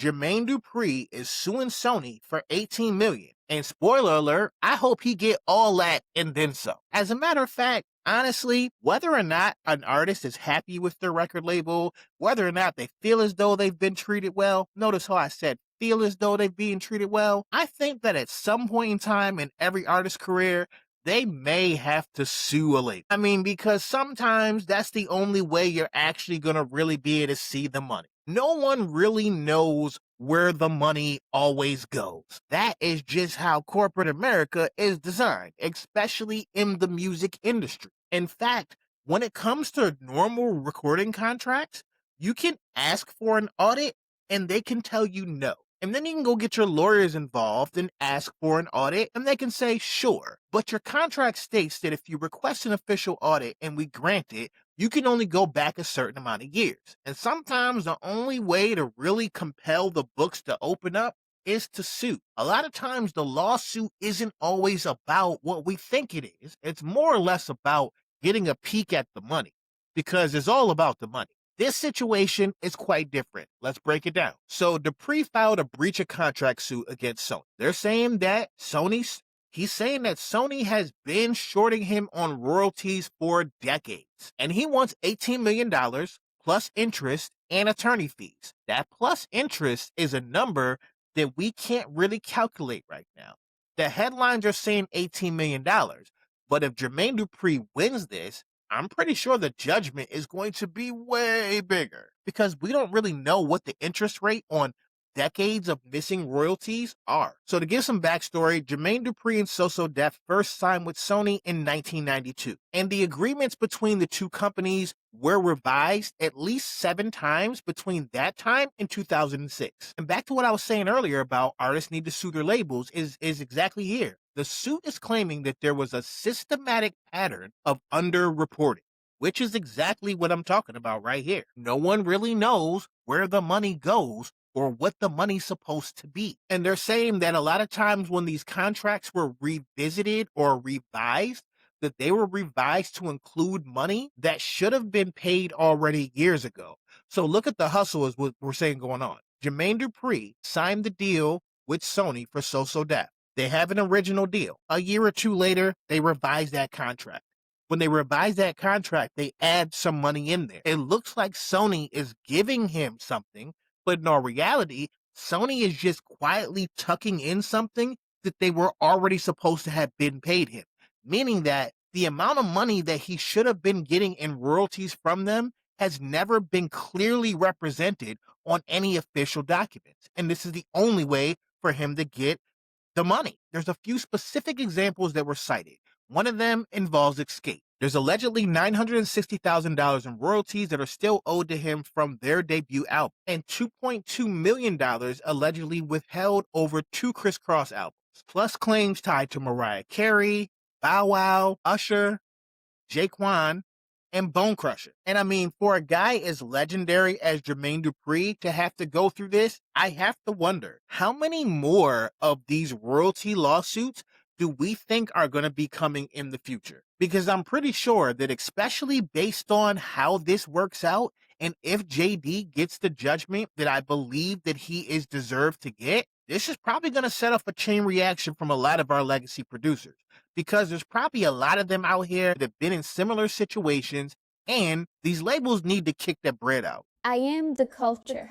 Jermaine Dupri is suing Sony for $18 million. And spoiler alert, I hope he get all that and then some. As a matter of fact, honestly, whether or not an artist is happy with their record label, whether or not they feel as though they've been treated well, notice how I said feel as though they're being treated well. I think that at some point in time in every artist's career, they may have to sue a label. I mean, because sometimes that's the only way you're actually going to really be able to see the money. No one really knows where the money always goes. That is just how corporate America is designed, especially in the music industry. In fact, when it comes to normal recording contracts, you can ask for an audit and they can tell you no. And then you can go get your lawyers involved and ask for an audit, and they can say, sure. But your contract states that if you request an official audit and we grant it, you can only go back a certain amount of years. And sometimes the only way to really compel the books to open up is to sue. A lot of times the lawsuit isn't always about what we think it is. It's more or less about getting a peek at the money, because it's all about the money. This situation is quite different. Let's break it down. So Dupri filed a breach of contract suit against Sony. They're saying that he's saying that Sony has been shorting him on royalties for decades. And he wants $18 million plus interest and attorney fees. That plus interest is a number that we can't really calculate right now. The headlines are saying $18 million, but if Jermaine Dupri wins this, I'm pretty sure the judgment is going to be way bigger, because we don't really know what the interest rate on decades of missing royalties are. So to give some backstory, Jermaine Dupri and So So Def first signed with Sony in 1992, and the agreements between the two companies were revised at least 7 times between that time and 2006. And back to what I was saying earlier about artists need to sue their labels is exactly here. The suit is claiming that there was a systematic pattern of underreporting, which is exactly what I'm talking about right here. No one really knows where the money goes or what the money's supposed to be. And they're saying that a lot of times when these contracts were revisited or revised, that they were revised to include money that should have been paid already years ago. So look at the hustle is what we're saying going on. Jermaine Dupri signed the deal with Sony for So So Def. They have an original deal. A year or two later, they revise that contract. When they revise that contract, they add some money in there. It looks like Sony is giving him something, but in all reality, Sony is just quietly tucking in something that they were already supposed to have been paid him, meaning that the amount of money that he should have been getting in royalties from them has never been clearly represented on any official documents. And this is the only way for him to get the money. There's a few specific examples that were cited. One of them involves Xscape. There's allegedly $960,000 in royalties that are still owed to him from their debut album, and $2.2 million allegedly withheld over 2 Kris Kross albums, plus claims tied to Mariah Carey, Bow Wow, Usher, Jaquan, and Bone Crusher. And I mean, for a guy as legendary as Jermaine Dupri to have to go through this, I have to wonder, how many more of these royalty lawsuits do we think are going to be coming in the future? Because I'm pretty sure that, especially based on how this works out, and if JD gets the judgment that I believe that he is deserved to get, this is probably going to set off a chain reaction from a lot of our legacy producers, because there's probably a lot of them out here that have been in similar situations, and these labels need to kick that bread out. I am the culture.